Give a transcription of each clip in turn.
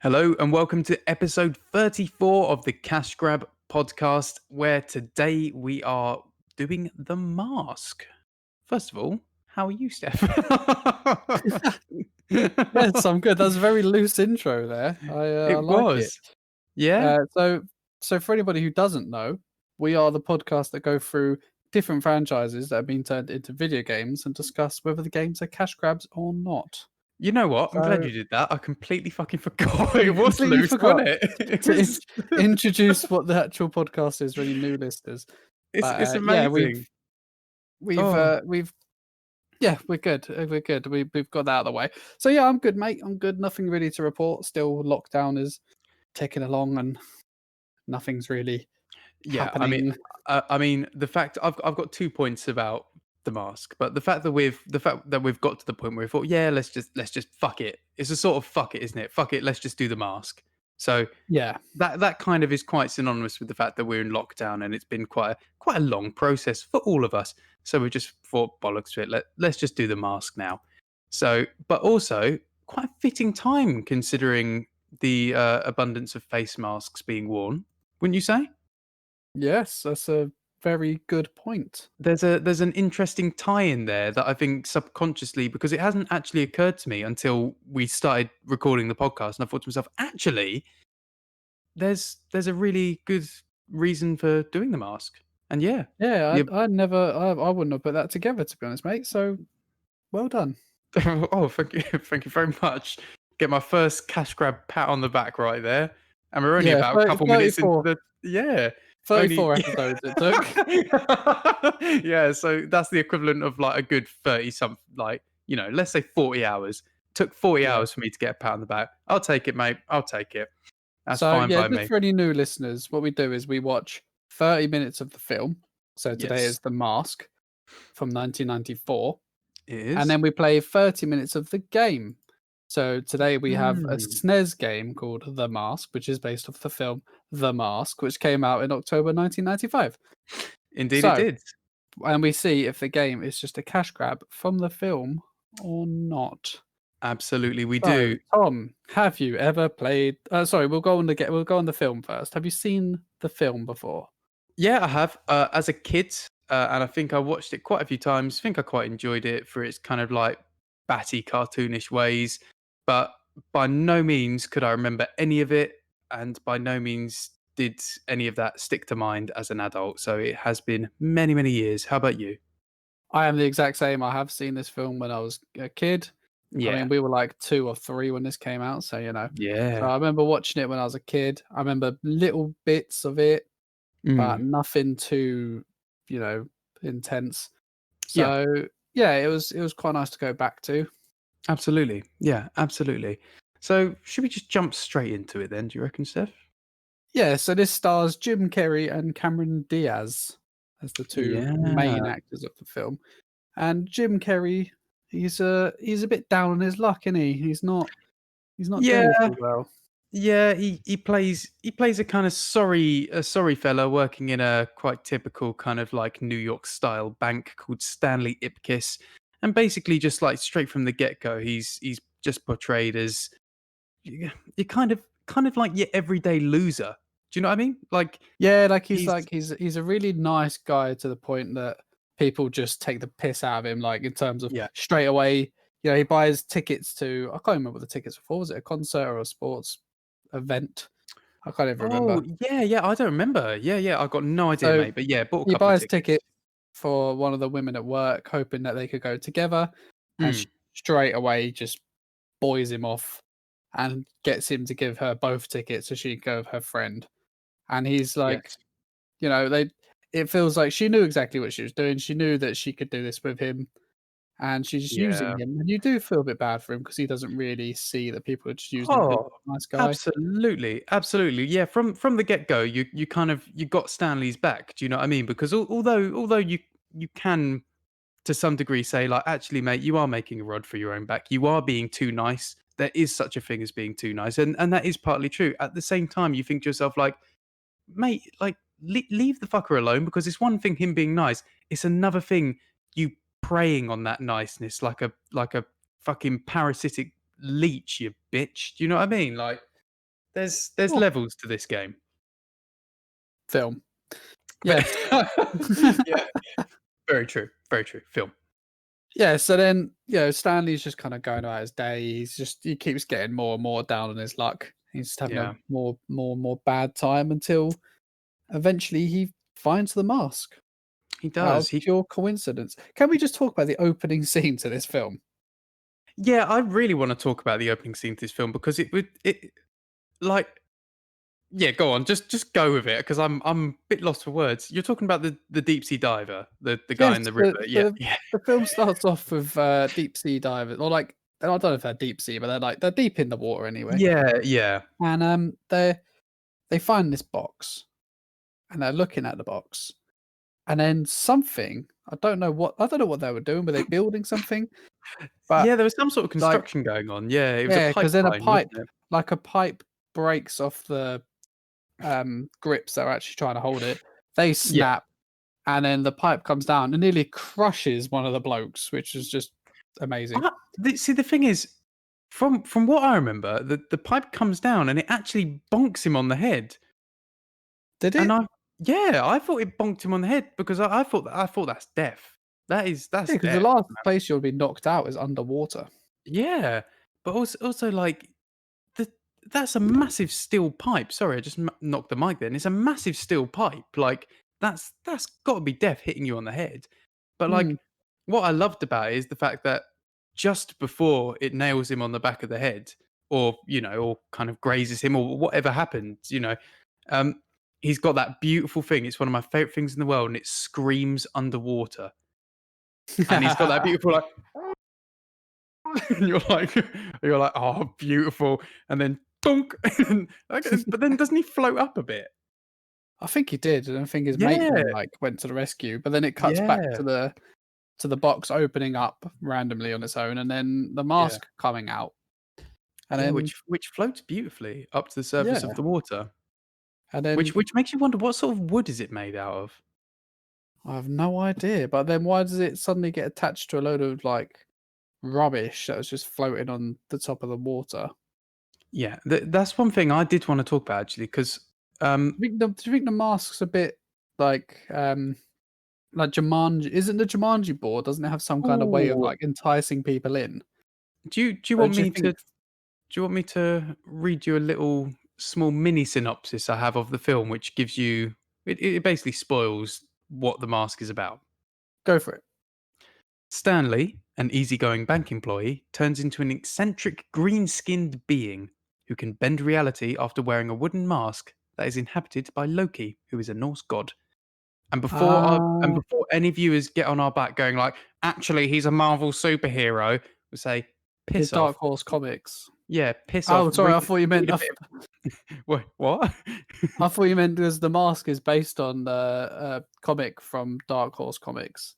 Hello and welcome to episode 34 of the Cash Grab podcast, where today we are doing The Mask. First of all, how are you, Steph? Yes, I'm good. That's a very loose intro there. I It like it. was. Yeah? So for anybody who doesn't know, we are the podcast that go through different franchises that have been turned into video games and discuss whether the games are cash grabs or not. You know what? I'm glad So you did that. I completely fucking forgot. you It was completely loose, wasn't forgot it? It to was. introduce what the actual podcast is for any new listeners. But It's yeah, amazing. we've Oh, uh, we've yeah, we're good. We're good. We've got that out of the way. So yeah, I'm good, mate. I'm good. Nothing really to report. Still, lockdown is ticking along, and nothing's really yeah. happening. I mean, the fact I've got 2 points about the mask, but the fact that we've got to the point where we thought, yeah, let's just fuck it. It's a sort of fuck it, isn't it? Fuck it. Let's just do the mask. So Yeah, that kind of is quite synonymous with the fact that we're in lockdown and it's been quite a long process for all of us. So we just thought bollocks to it. Let's just do the mask now. So, but also quite a fitting time considering the abundance of face masks being worn, wouldn't you say? yes, that's a very good point. There's an interesting tie in there that I think subconsciously, because it hasn't actually occurred to me until we started recording the podcast, and I thought to myself, actually, there's a really good reason for doing the mask. And yeah, Yeah, yeah. I wouldn't have put that together, to be honest, mate. So well done. Oh, thank you very much. Get my first cash grab pat on the back right there, and we're only Yeah, about a couple minutes into 34, the yeah. Only 34 episodes it took. yeah, so that's the equivalent of like a good 30 something, like, let's say 40 hours. Took 40 Yeah. hours for me to get a pat on the back. I'll take it, mate. I'll take it. That's So fine yeah, by just me. for any new listeners, what we do is we watch 30 minutes of the film. So today Yes, is The Mask from 1994. it And is. then we play 30 minutes of the game. So today we have a Mm. SNES game called The Mask, which is based off the film The Mask, which came out in October 1995. Indeed it So, did. and we see if the game is just a cash grab from the film or not. Absolutely, we So, do. Tom, have you ever played? Sorry, we'll go on the film first. Have you seen the film before? Yeah, I have. As a kid, and I think I watched it quite a few times. I think I quite enjoyed it for its kind of like batty, cartoonish ways. But by no means could I remember any of it, and by no means did any of that stick to mind as an adult. So it has been many, many years. How about you? I am the exact same. I have seen this film when I was a kid. I Yeah, mean, we were like 2 or 3 when this came out, so, you know. So yeah. I remember watching it when I was a kid. I remember little bits of it, but Mm. nothing too, you know, intense. Yeah, So, yeah, it was quite nice to go back to. absolutely. Yeah, absolutely. So should we just jump straight into it then? Do you reckon, Steph? Yeah, so this stars Jim Carrey and Cameron Diaz as the 2 main Yeah. actors of the film. And Jim Carrey, he's a bit down on his luck, isn't he? He's not doing Yeah, too well. yeah, he plays a kind of sorry fella working in a quite typical kind of like New York style bank called Stanley Ipkiss, and basically just like straight from the get go, he's just portrayed as you kind of like your everyday loser. Do you know what I mean? Like Yeah, he's he's a really nice guy to the point that people just take the piss out of him, like, in terms of yeah. straight away, he buys tickets to I can't remember what the tickets were for. Was it a concert or a sports event? I can't even remember. Oh yeah. I don't remember. Yeah. I've got no idea, So, mate. But yeah, bought a he couple of buys tickets tickets. for one of the women at work, hoping that they could go together, and Mm, straight away just buoys him off and gets him to give her both tickets so she can go with her friend. And he's like, yes. they it feels like she knew exactly what she was doing. She knew that she could do this with him, and she's just using Yeah. him. And you do feel a bit bad for him because he doesn't really see that people are just using him 'cause Oh, he's a nice guy. absolutely, absolutely. Yeah, from the get go, you kind of you got Stanley's back. Do you know what I mean? Because although you can to some degree say like, actually, mate, you are making a rod for your own back. You are being too nice. There is such a thing as being too nice, and that is partly true. At the same time, you think to yourself like, mate, like leave the fucker alone, because it's one thing him being nice. It's another thing you preying on that niceness like a fucking parasitic leech, you bitch. Do you know what I mean? Like. there's Oh, levels to this game. film. But Yeah. yeah, very true, very true. Film. Yeah, so then, Stanley's just kinda going about his day. He keeps getting more and more down on his luck. He's just having a Yeah, more bad time until eventually he finds the mask he out of does. He pure coincidence. Can we just talk about the opening scene to this film? Yeah, I really wanna talk about the opening scene to this film because it like yeah, go on, just go with it because I'm a bit lost for words. You're talking about the deep sea diver, the guy Yes, in the the river. Yeah, the yeah. the film starts off with, deep sea divers or, like, I don't know if they're deep sea, but they're deep in the water anyway, Yeah, yeah. and, they find this box, and they're looking at the box, and then something I don't know what they were doing. Were they building something? But, Yeah, there was some sort of like construction going on. Yeah, it was a yeah, because then pipeline, wasn't it? a pipe breaks off the, grips that are actually trying to hold it. They Yeah. snap, and then the pipe comes down and nearly crushes one of the blokes, which is just amazing. See, the thing is, from what I remember, the pipe comes down and it actually bonks him on the head. Did And it? I thought it bonked him on the head because I thought that's death. Yeah, That's because the death, last man. place you'll be knocked out is underwater. Yeah, but also like the that's a massive steel pipe. Sorry, I just knocked the mic. Then it's a massive steel pipe. Like that's got to be death hitting you on the head. But Hmm. like, what I loved about it is the fact that just before it nails him on the back of the head, or or kind of grazes him, or whatever happened, um, he's got that beautiful thing. It's one of my favorite things in the world, and it screams underwater. And he's got that beautiful like, and you're like, oh, beautiful, and then dunk, but then doesn't he float up a bit? I think he did, and I think his mate Yeah, then, like, went to the rescue, but then it cuts back yeah, to the box opening up randomly on its own, and then the yeah, mask coming out, and yeah, then which floats beautifully up to the surface of yeah, the water. and then Which makes you wonder what sort of wood is it made out of? I have no idea, but then why does it suddenly get attached to a load of, like, rubbish that was just floating on the top of the water? Yeah, that's one thing I did want to talk about actually, because um, Do you think the mask's a bit like Jumanji? Isn't the Jumanji board, doesn't it have some kind of way of, ooh, like, enticing people in? do you So want do you me to think read you a little small mini synopsis I have of the film, which gives you it basically spoils what the mask is about. go for it. Stanley, an easygoing bank employee, turns into an eccentric green skinned being who can bend reality after wearing a wooden mask that is inhabited by Loki, who is a Norse god. And Ah, before any viewers get on our back going like, actually, he's a Marvel superhero, we say, it's piss Dark off. Horse Comics. Yeah, piss off. Oh, sorry, Read a bit. What? I thought you meant because the mask is based on the, comic from Dark Horse Comics.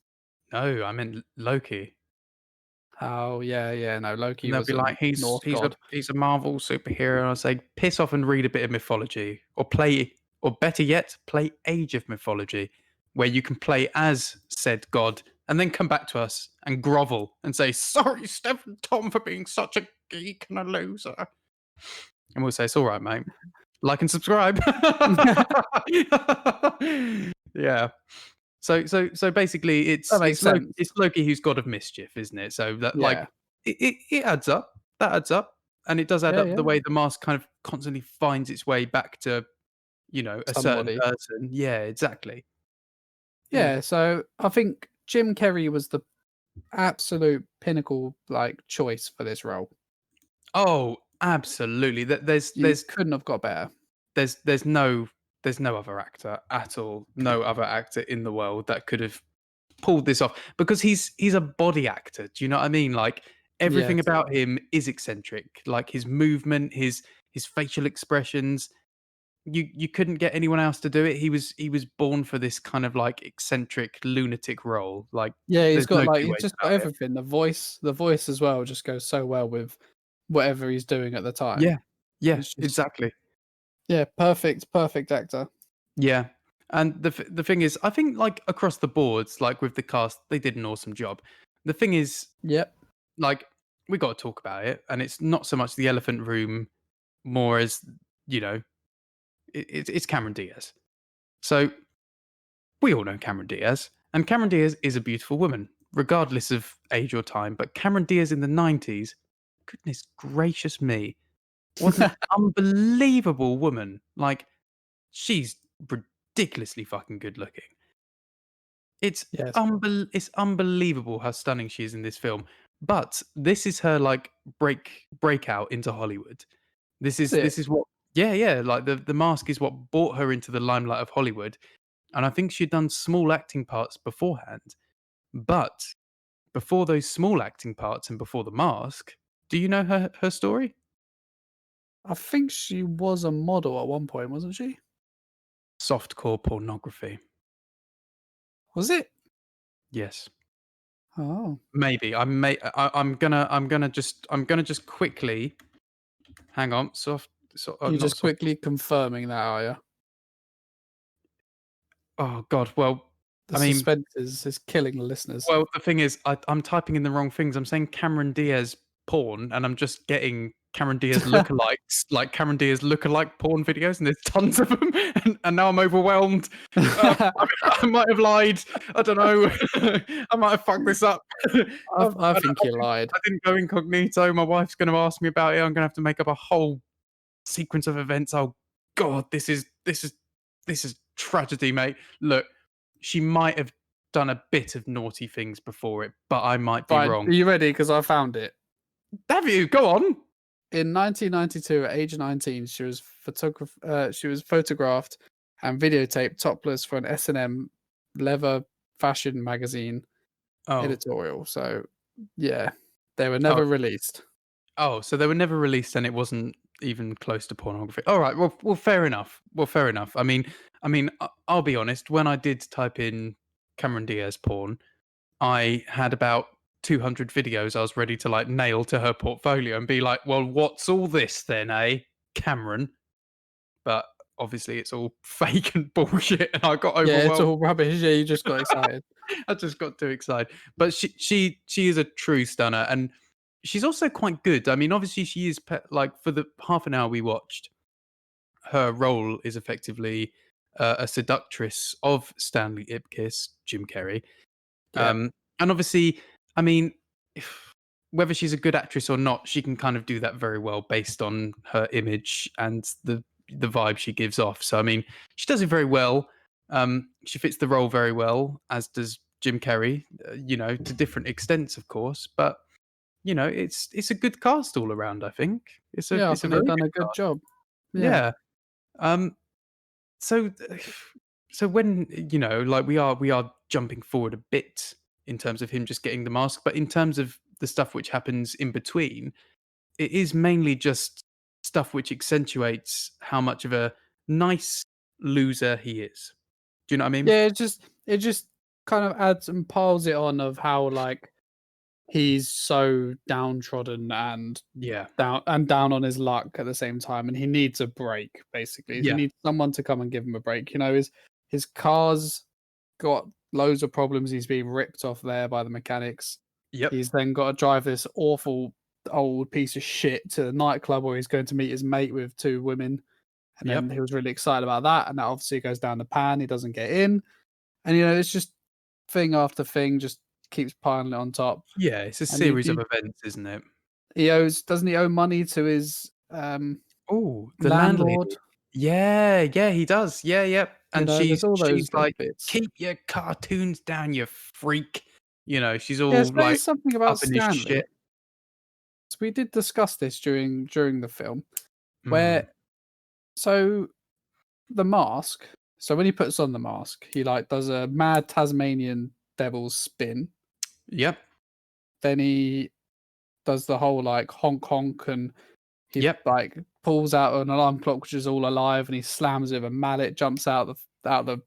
No, I meant Loki. Oh, yeah, yeah, no, Loki And they'll was be a like, Norse god. he's a Marvel superhero. And I say, piss off and read a bit of mythology, or better yet, play Age of Mythology, where you can play as said god, and then come back to us and grovel and say, sorry, Steph and Tom, for being such a geek and a loser. And we'll say, it's all right, mate. Like and subscribe. Yeah. So basically, That makes It's sense. Loki who's god of mischief, isn't it? So that Yeah. like it adds up. That adds up, and it does add Yeah, up the yeah, way the mask kind of constantly finds its way back to a certain somebody. person. Yeah, exactly. Yeah. Yeah, so I think Jim Carrey was the absolute pinnacle, like, choice for this role. Oh, absolutely. You couldn't have got better. There's there's no there's no other actor at all. No other actor in the world that could have pulled this off because he's a body actor. Do you know what I mean? Like everything Yes. about him is eccentric. Like his movement, his facial expressions. You couldn't get anyone else to do it. He was born for this kind of like eccentric lunatic role. Like Yeah, there's no two he's ways just got about it. everything. The voice as well just goes so well with whatever he's doing at the time. Yeah. Yeah, It's just exactly. yeah, perfect actor. Yeah. And the thing is, I think like across the boards, like with the cast, they did an awesome job. The thing is, Yep. like we got to talk about it, and it's not so much the elephant room more as you know, it's Cameron Diaz. So we all know Cameron Diaz, and Cameron Diaz is a beautiful woman, regardless of age or time. But Cameron Diaz in the 90s, goodness gracious me, was an unbelievable woman. Like, she's ridiculously fucking good looking. It's Yes. it's unbelievable how stunning she is in this film. But this is her like breakout into Hollywood. Is it? This is what yeah, yeah, like the mask is what brought her into the limelight of Hollywood. And I think she'd done small acting parts beforehand. But before those small acting parts and before the mask, do you know her story? I think she was a model at one point, wasn't she? Softcore pornography. Was it? Yes. Oh. Maybe. I'm gonna just quickly hang on. You're Not just soft. quickly confirming that, are you? Oh God. Well, The I mean, suspense is killing the listeners. well, the thing is, I'm typing in the wrong things. I'm saying Cameron Diaz porn, and I'm just getting Cameron Diaz lookalikes, like Cameron Diaz lookalike porn videos, and there's tons of them. And now I'm overwhelmed. I might have lied. I don't know. I might have fucked this up. I think you lied. I didn't go incognito. My wife's going to ask me about it. I'm going to have to make up a whole sequence of events. Oh God, this is tragedy, mate. Look, she might have done a bit of naughty things before it, but I might be Fine. wrong. Are you ready? Because I found it. Have you? Go on. In 1992, at age 19, she was photographed and videotaped topless for an S&M leather fashion magazine Oh, editorial. So, yeah, they were oh, never released. oh. So they were never released, and it wasn't even close to pornography. All right. Well, fair enough. Well, fair enough. I'll be honest. When I did type in Cameron Diaz porn, I had about 200 videos I was ready to like nail to her portfolio and be like, well, what's all this then, eh, Cameron? But obviously it's all fake and bullshit, and I got Yeah, it's overwhelmed. all rubbish. Yeah, you just got excited. I just got too excited. But she is a true stunner, and she's also quite good. I mean, obviously she is like for the half an hour we watched, her role is effectively a seductress of Stanley Ipkiss, Jim Carrey. Yeah. And obviously, I mean, if, whether she's a good actress or not, she can kind of do that very well based on her image and the vibe she gives off. So I mean, she does it very well. She fits the role very well, as does Jim Carrey. You know, to different extents, of course, but you know, it's a good cast all around. I think Yeah, I it's a think they've very done good a good cast. job. Yeah. Yeah. Um, so, so when you know, like we are jumping forward a bit in terms of him just getting the mask, but in terms of the stuff which happens in between, it is mainly just stuff which accentuates how much of a nice loser he is. Do you know what I mean? Yeah, it just kind of adds and piles it on of how, like, he's so downtrodden and Yeah. down on his luck at the same time, and he needs a break, basically. He Yeah. needs someone to come and give him a break. You know, his car's got loads of problems. He's being ripped off there by the mechanics. Yep. He's then got to drive this awful old piece of shit to the nightclub where he's going to meet his mate with two women. And then Yep. he was really excited about that. And that obviously goes down the pan. He doesn't get in. And, you know, it's just thing after thing just keeps piling it on top. Yeah. It's a And series of events, isn't it? doesn't he owe money to his Oh, the landlord? landlady. Yeah, yeah, he does. Yeah, yep. You And know, there's all those she's little like, bits. "Keep your cartoons down, you freak." You know, she's Yes, all but like it's something about up in his Stanley. shit. So we did discuss this during the film, Mm. where so the mask. So when he puts on the mask, he like does a mad Tasmanian devil's spin. Yep. Then he does the whole like honk honk, and he Yep. like pulls out an alarm clock which is all alive, and he slams it with a mallet, jumps out the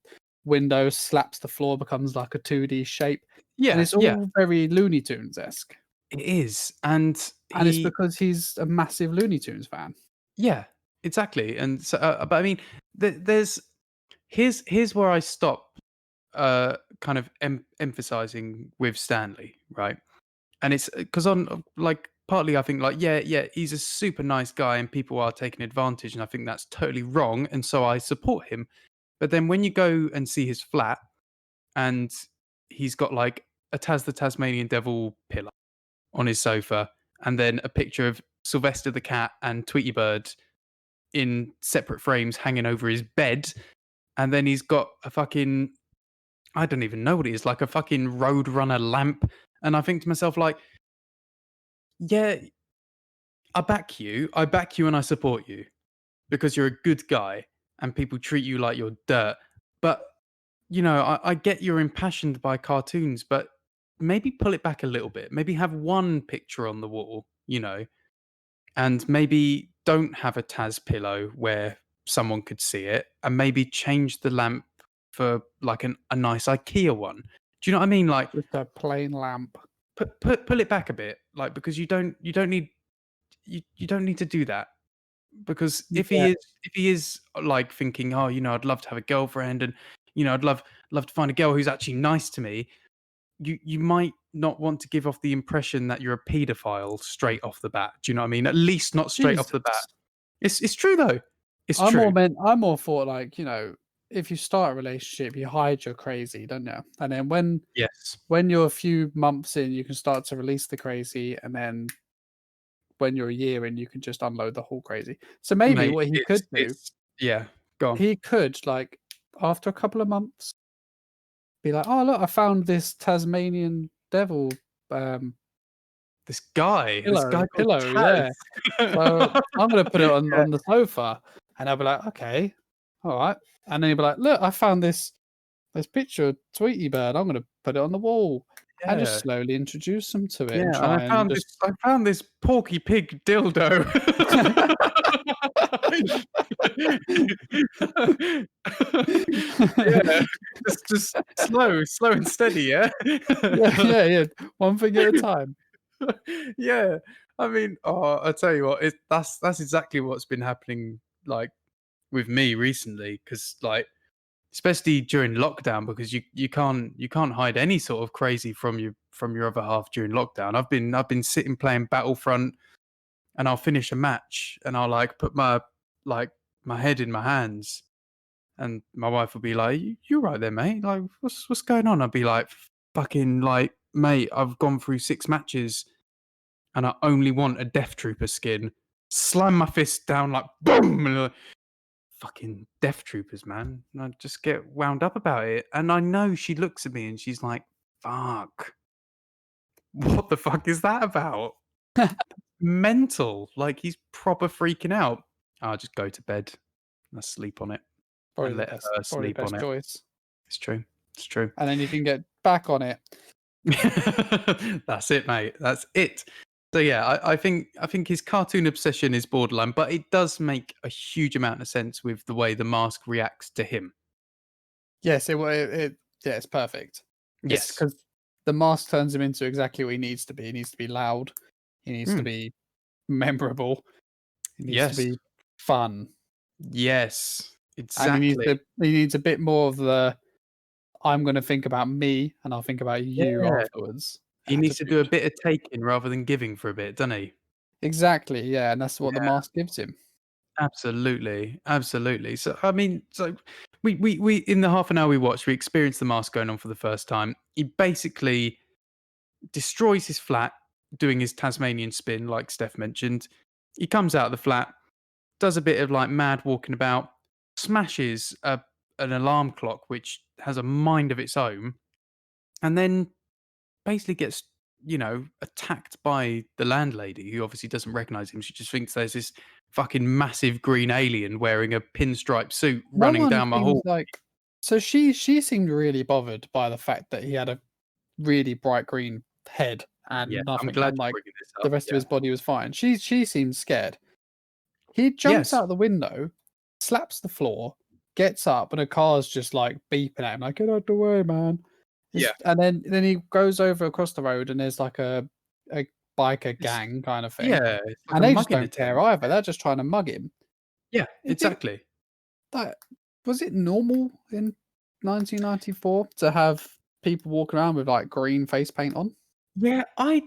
window, slaps the floor, becomes like a 2D shape, and Yeah, it's yeah. all very Looney Tunes esque. It is. And And it's he because he's a massive Looney Tunes fan. yeah, exactly. And so but I mean, there's here's where I stop kind of emphasizing with Stanley, right? And it's because on like partly I think like, yeah, he's a super nice guy and people are taking advantage, and I think that's totally wrong, and so I support him. But then when you go and see his flat and he's got like a the Tasmanian Devil pillow on his sofa, and then a picture of Sylvester the cat and Tweety Bird in separate frames hanging over his bed, and then he's got a fucking, I don't even know what it is, like a fucking Roadrunner lamp, and I think to myself like, yeah, I back you and I support you because you're a good guy and people treat you like you're dirt. But I get you're impassioned by cartoons, but maybe pull it back a little bit. Maybe have one picture on the wall, and maybe don't have a Taz pillow where someone could see it, and maybe change the lamp for like a nice IKEA one. Do you know what I mean? Like Just a plain lamp. pull it back a bit, like because you don't need to do that. Because Yeah. if he is like thinking, oh, I'd love to have a girlfriend, and I'd love to find a girl who's actually nice to me, you might not want to give off the impression that you're a paedophile straight off the bat. Do you know what I mean? At least not straight off the bat. Jesus. It's true though. It's I'm true. more meant. I'm more for like, if you start a relationship, you hide you're crazy, don't you? And then Yes. when you're a few months in, you can start to release the crazy, and then when you're a year in, you can just unload the whole crazy. So maybe Mate, what he could do, it's yeah, go on. he could like after a couple of months be like, "Oh look, I found this Tasmanian devil um This guy called pillow, yeah. So Taz. I'm gonna put it on Yeah, the sofa," and I'll be like, "Okay, all right." And then he'll be like, "Look, I found this picture of Tweety Bird. I'm gonna put it on the wall," and just yeah. slowly introduce them to it and Yeah, and try and just I found this Porky Pig dildo. Yeah, just slow and steady, yeah? yeah, yeah, yeah, one thing at a time. Yeah, I mean, I tell you what, that's exactly what's been happening, like, with me recently, because like, especially during lockdown, because you can't hide any sort of crazy from your other half during lockdown. I've been sitting playing Battlefront, and I'll finish a match and I'll like put like my head in my hands, and my wife will be like, "You right there, mate? Like, what's going on?" I'll be like, "Fucking like, mate, I've gone through 6 matches and I only want a Death Trooper skin." Slam my fist down like boom, and fucking Death Troopers, man. And I just get wound up about it. And I know she looks at me and she's like, fuck, what the fuck is that about? Mental. Like he's proper freaking out. I'll just go to bed and I sleep on it and let her Probably the sleep on best it. choice. It's true. It's true. And then you can get back on it. That's it, mate. That's it. So yeah, I think his cartoon obsession is borderline, but it does make a huge amount of sense with the way the mask reacts to him. Yes, yeah, it's perfect. It's Yes. because the mask turns him into exactly what he needs to be. He needs to be loud. He needs to Mm. be memorable. He needs to Yes. be fun, Yes. and Exactly. he needs a bit more of the "I'm going to think about me and I'll think about you Yeah. afterwards" He needs to do a attitude. bit of taking rather than giving for a bit, doesn't he? Exactly, yeah, and that's what the Yeah. mask gives him. Absolutely. Absolutely. So I mean, so we in the half an hour we watched, we experienced the mask going on for the first time. He basically destroys his flat doing his Tasmanian spin, like Steph mentioned. He comes out of the flat, does a bit of like mad walking about, smashes an alarm clock which has a mind of its own, and then basically gets, attacked by the landlady who obviously doesn't recognize him. She just thinks there's this fucking massive green alien wearing a pinstripe suit No running one down my seems hall. like so she seemed really bothered by the fact that he had a really bright green head Yeah, and I'm nothing, glad and you're like bringing this the up. rest of Yeah. his body was fine. She seems scared. He jumps Yes. out the window, slaps the floor, gets up, and a car's just like beeping at him, like, "Get out the way, man." Yeah. And then he goes over across the road and there's like a biker It's gang kind of thing. yeah, it's like And a they just mugging don't care attempt. either. They're just trying to mug him. Yeah, Is it exactly. like was it normal in 1994 to have people walking around with like green face paint on? Yeah, I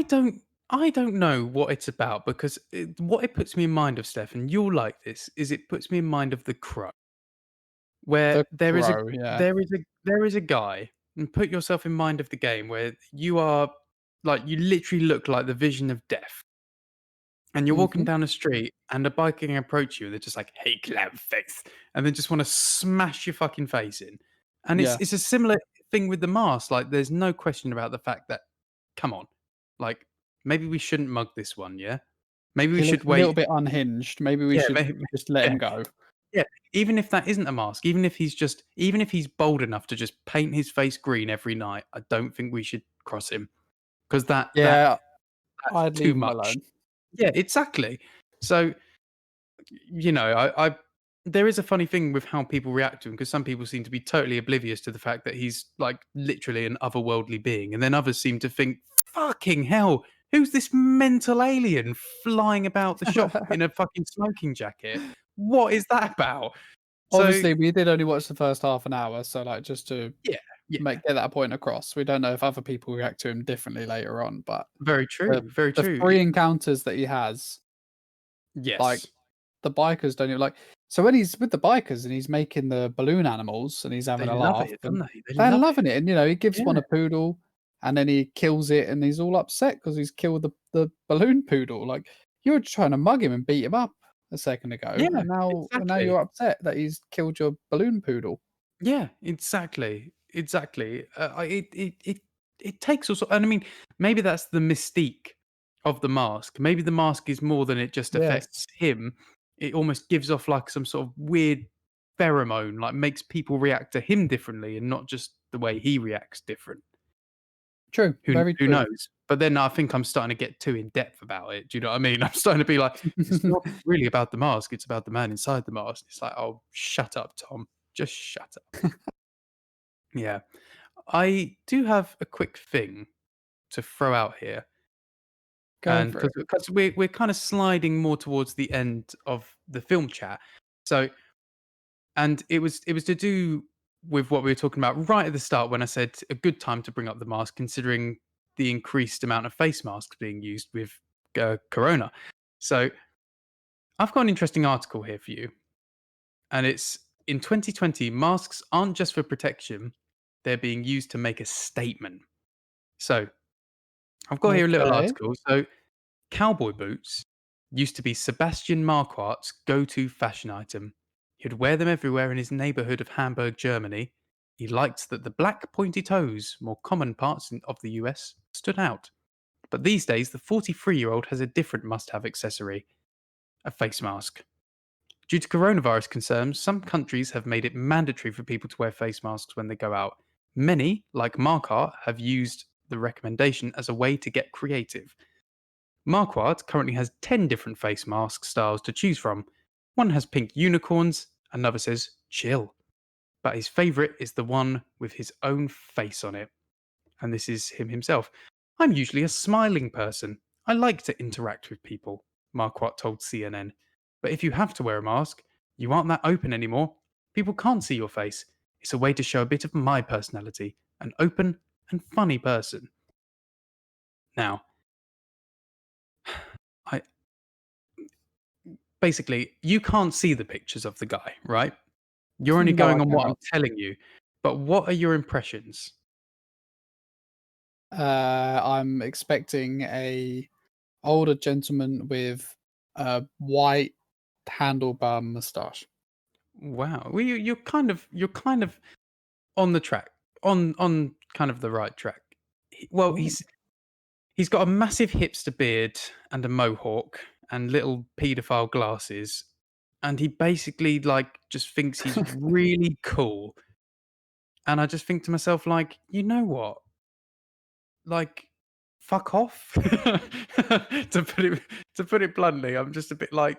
don't. I don't know what it's about because what it puts me in mind of, Steph, and you'll like this, is it puts me in mind of The Crow, where The Crow, yeah. there is a guy, and put yourself in mind of the game where you are like you literally look like the vision of death, and you're walking Mhm. down the street, and a biker can approach you, and they're just like, "Hey, clown face," and they just want to smash your fucking face in. And Yeah. it's a similar thing with the mask. Like, there's no question about the fact that, come on, like maybe we shouldn't mug this one, yeah. Maybe we He should looks a little wait. bit unhinged. Maybe we Yeah, should maybe, just let yeah, him go. yeah. Even if that isn't a mask, even if he's bold enough to just paint his face green every night, I don't think we should cross him because Yeah, that's I'd too leave him much. alone. Yeah, exactly. So, I there is a funny thing with how people react to him because some people seem to be totally oblivious to the fact that he's like literally an otherworldly being, and then others seem to think, "Fucking hell, who's this mental alien flying about the shop in a fucking smoking jacket? What is that about?" So, Obviously, we did only watch the first half an hour, so, like, just to yeah, yeah, get that point across. We don't know if other people react to him differently later on, but very the true, very the true. 3 encounters that he has, like, Yes, the bikers don't even like so when he's with the bikers and he's making the balloon animals and he's they having a love laugh it, and don't they? They they're love it. loving it, and, he gives one Yeah, a poodle, and then he kills it, and he's all upset because he's killed the balloon poodle, like, you were trying to mug him and beat him up a second ago, yeah, and now exactly. you're upset that he's killed your balloon poodle. Yeah, exactly, exactly. It takes also, and I mean, maybe that's the mystique of the mask. Maybe the mask is more than it just Yes. affects him. It almost gives off like some sort of weird pheromone, like makes people react to him differently, and not just the way he reacts different. True, very Who true. knows? But then I think I'm starting to get too in depth about it. Do you know what I mean? I'm starting to be like, it's not really about the mask. It's about the man inside the mask. It's like, oh, shut up, Tom. Just shut up. Yeah. I do have a quick thing to throw out here, Go and for it. because we're kind of sliding more towards the end of the film chat. So, and it was to do with what we were talking about right at the start when I said a good time to bring up the mask, considering the increased amount of face masks being used with Corona. So, I've got an interesting article here for you, and it's in 2020, masks aren't just for protection; they're being used to make a statement. So, I've got here a little Okay. article. So, cowboy boots used to be Sebastian Marquardt's go to fashion item. He'd wear them everywhere in his neighborhood of Hamburg, Germany. He liked that the black pointy toes, more common parts of the US, stood out. But these days, the 43-year-old has a different must have accessory: a face mask. Due to coronavirus concerns, some countries have made it mandatory for people to wear face masks when they go out. Many, like Marquardt, have used the recommendation as a way to get creative. Marquardt currently has 10 different face mask styles to choose from. One has pink unicorns, another says chill. But his favourite is the one with his own face on it. And this is him himself. I'm usually a smiling person. I like to interact with people, Marquardt told CNN. But if you have to wear a mask, you aren't that open anymore. People can't see your face. It's a way to show a bit of my personality, an open and funny person. Now, I basically, you can't see the pictures of the guy, right? You're only No, I going on what I'm cannot. telling you. But what are your impressions? I'm expecting a older gentleman with a white handlebar moustache. Wow. Well, you're kind of on the track, on kind of the right track. Well, Ooh. he's got a massive hipster beard and a mohawk and little paedophile glasses, and he basically like just thinks he's really cool. And I just think to myself, like, you know what? Like, fuck off. To put it bluntly, I'm just a bit like,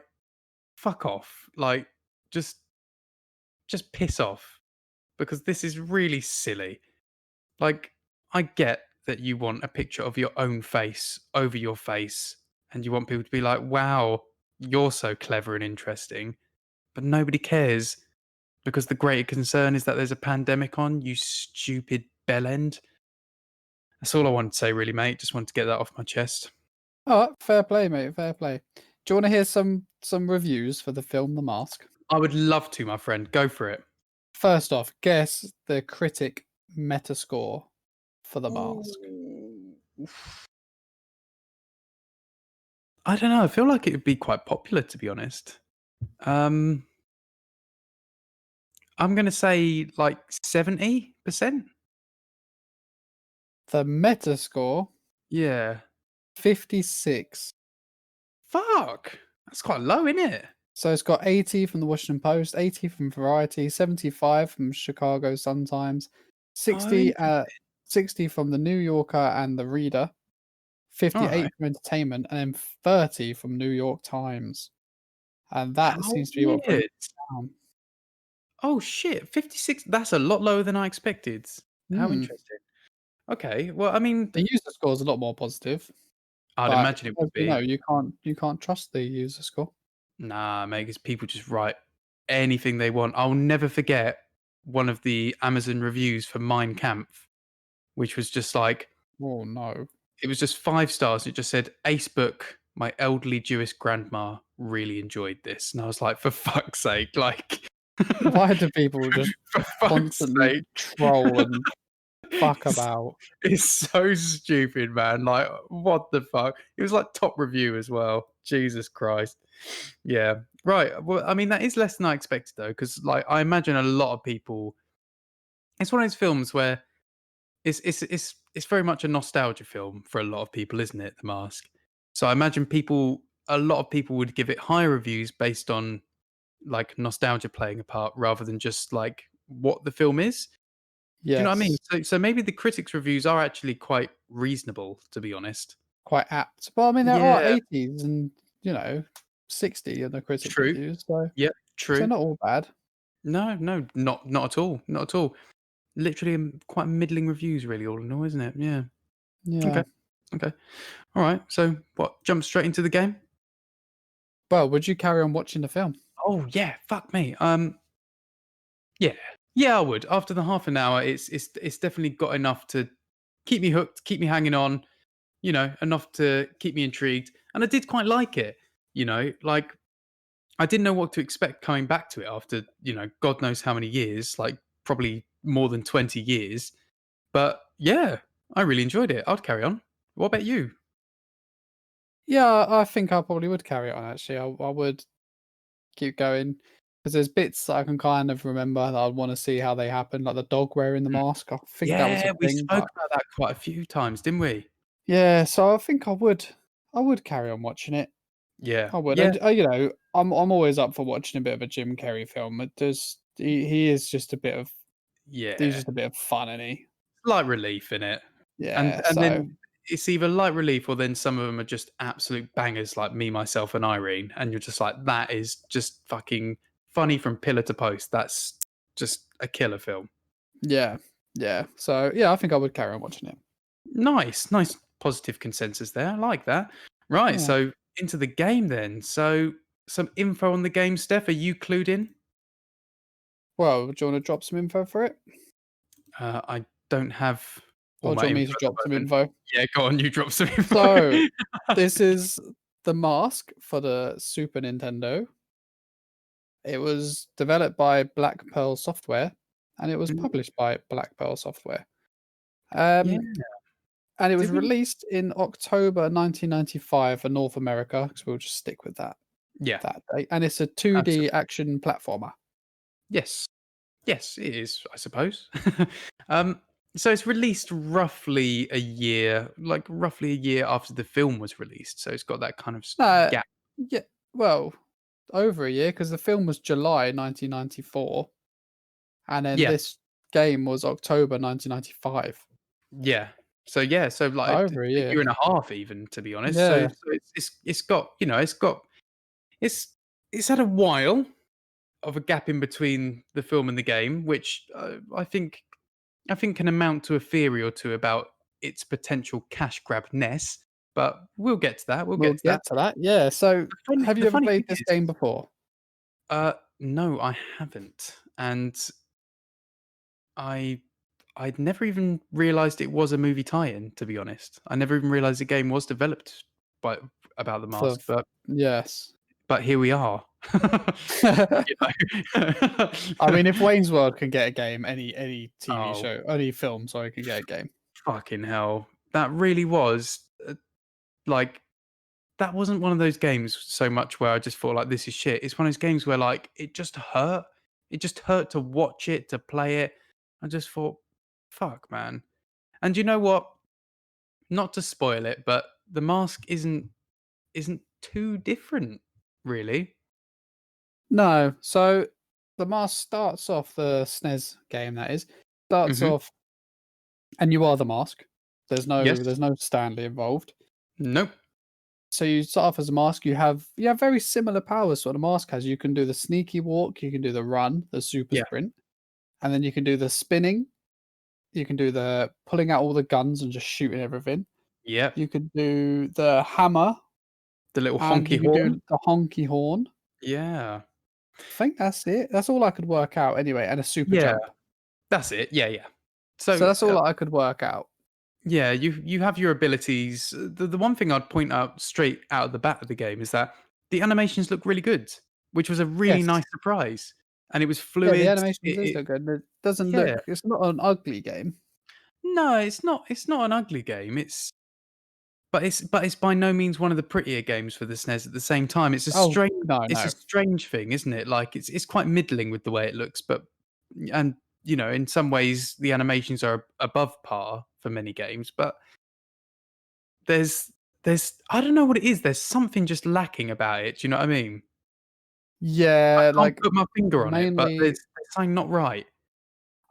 fuck off. Like, just just piss off because this is really silly. Like, I get that you want a picture of your own face over your face and you want people to be like, wow, you're so clever and interesting. But nobody cares because the greater concern is that there's a pandemic on, you stupid bellend. That's all I wanted to say, really, mate. Just wanted to get that off my chest. Alright, fair play, mate, fair play. Do you wanna hear some reviews for the film The Mask? I would love to, my friend. Go for it. First off, guess the critic Metascore for The Mask. Ooh. I don't know. I feel like it would be quite popular, to be honest. Um, I'm gonna say like 70%. The Metascore, Yeah. 56. Fuck. That's quite low, isn't it? So it's got 80 from the Washington Post, 80 from Variety, 75 from Chicago Sun-Times, Oh, 60, 60 from the New Yorker and the Reader, all right. 58 from Entertainment, and then 30 from New York Times. And that How seems to be what brings weird. it down. Oh shit, 56. That's a lot lower than I expected. How Hmm. interesting. Okay. Well, I mean, The user score is a lot more positive, I'd but imagine it as would we know, be. you can't trust the user score. Nah, mate, 'cause people just write anything they want. I'll never forget one of the Amazon reviews for Mein Kampf, which was just like Oh no. it was just 5 stars. It just said, "Ace book. My elderly Jewish grandma really enjoyed this." And I was like, "For fuck's sake, like, Why do people just for fuck's constantly sake." troll and fuck It's about? it's so stupid, man. Like, what the fuck? It was like top review as well. Jesus Christ. Yeah. Right. Well, I mean, that is less than I expected though, because like I imagine a lot of people. It's one of those films where it's very much a nostalgia film for a lot of people, isn't it? The Mask. So I imagine a lot of people would give it higher reviews based on like nostalgia playing a part rather than just like what the film is. Do you know what I mean? Yes. So maybe the critics' reviews are actually quite reasonable, to be honest. Quite apt. Well, I mean, there are Yeah, 80s and, 60 in the critic true. reviews, so Yep, true. not all bad. No, no, not at all, not at all. Literally, quite middling reviews, really, all in all, isn't it? Yeah. Yeah. Okay. Okay. All right. So, what? Jump straight into the game? Well, would you carry on watching the film? Oh yeah. Fuck me. Yeah. Yeah, I would. After the half an hour, it's definitely got enough to keep me hooked, keep me hanging on. Enough to keep me intrigued, and I did quite like it. Like I didn't know what to expect coming back to it after, God knows how many years, like probably more than 20 years. But yeah, I really enjoyed it. I'd carry on. What about you? Yeah, I think I probably would carry on, actually. I would keep going because there's bits that I can kind of remember that I'd wanna see how they happen, like the dog wearing the Mm. mask. I think that was a Yeah, we thing, spoke but about that quite a few times, didn't we? yeah, so I think I would carry on watching it. Yeah. I would, Yeah. and, I'm always up for watching a bit of a Jim Carrey film. It does he is just a bit of he's Yeah. just a bit of fun, isn't he? Light relief in it. And Yeah, and so then it's either light relief or then some of them are just absolute bangers like Me, Myself and Irene, and you're just like, "That is just fucking funny from pillar to post. That's just a killer film." yeah, yeah. So, yeah, I think I would carry on watching it. Nice, nice positive consensus there. I like that. Right, Yeah. so into the game then. So some info on the game, Steph. Are you clued in? Well, do you wanna drop some info for it? I don't have all Or do my you want me info to at drop the some moment. info? Yeah, go on. You drop some info. So, this is The Mask for the Super Nintendo. It was developed by Black Pearl Software, and it was Mm, published by Black Pearl Software. yeah. Um, and it was Did we? released in October 1995 for North America, because 'cause we'll just stick with Yeah, that date, and it's a 2D absolutely. action platformer. Yes. Yes, it is, I suppose. um, so it's released roughly a year, like roughly a year after the film was released. So it's got that kind of No, gap. yeah, well, over a year because the film was July 1994, and then Yeah, this game was October 1995. yeah. So yeah, so like Over a a year. year and a half, even to be honest. So, Yeah, so it's got it's it's had a while of a gap in between the film and the game, which I think can amount to a theory or two about its potential cash grab ness. But we'll get to that. We'll we'll get to that. get to that. Yeah, so have The you ever funny played thing this is, game before? no, I haven't, and I I'd never even realised it was a movie tie-in. To be honest, I never even realised the game was developed. by about the For mask, but yes. here we are. You I know? mean, if Wayne's World can get a game, any TV Oh, show, any film, sorry, can get a game. fucking hell. That really was, like that wasn't one of those games so much where I just thought like this is shit. It's one of those games where like it just hurt. It just hurt to watch it, to play it. I just thought, fuck, man. And you know what? Not to spoil it, but the mask isn't too different, really. No, so the mask starts off the SNES game that is starts Mhm. off, and you are the mask. Yes. There's no Stanley involved. Nope. So you start off as a mask. You have very similar powers. What the mask has, you can do the sneaky walk, you can do the run, the super Yeah. sprint, and then you can do the spinning. You can do the pulling out all the guns and just shooting everything. Yep. You could do the hammer, The little and honky you can horn. do the honky horn. Yeah. I think that's it. That's all I could work out anyway, and a super Yeah. jump. That's it. Yeah, yeah. So So, that's all I could work out. yeah, you have your abilities. The one thing I'd point out straight out of the bat of the game is that the animations look really good, which was a really Yes. nice surprise. And it was Yeah, the fluid. animation does look good. It doesn't Yeah. look. It's not an ugly game. No, it's not. It's not an ugly game. It's by no means one of the prettier games for the SNES. At the same time, Oh no, it's a no. strange thing, isn't it? Like it's quite middling with the way it looks, but and in some ways the animations are above par for many games, but there's I don't know what it is. There's something just lacking about it. Do you know what I mean? I Yeah, can't like put my finger on it, but mainly. there's something not right.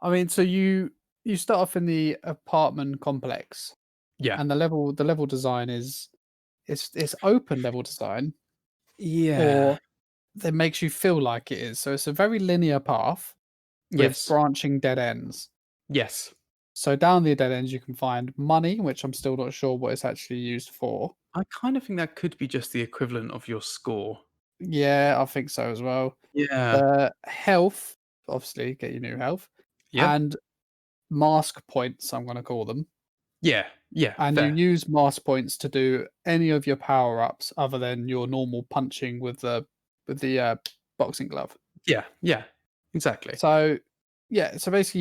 I mean, so you start off in the apartment complex, Yeah. and the level design is it's open level design, Yeah. or that makes you feel like it is. So it's a very linear path with Yes. branching dead ends. Yes. So down the dead ends, you can find money, which I'm still not sure what it's actually used for. I kind of think that could be just the equivalent of your score. Yeah, I think so as well. Yeah. The health, obviously, get your new health, Yep. and mask points, I'm going to call them. Yeah. Yeah. And you Fair. use mask points to do any of your power ups other than your normal punching with the boxing glove. Yeah. Yeah. Exactly. So yeah, so basically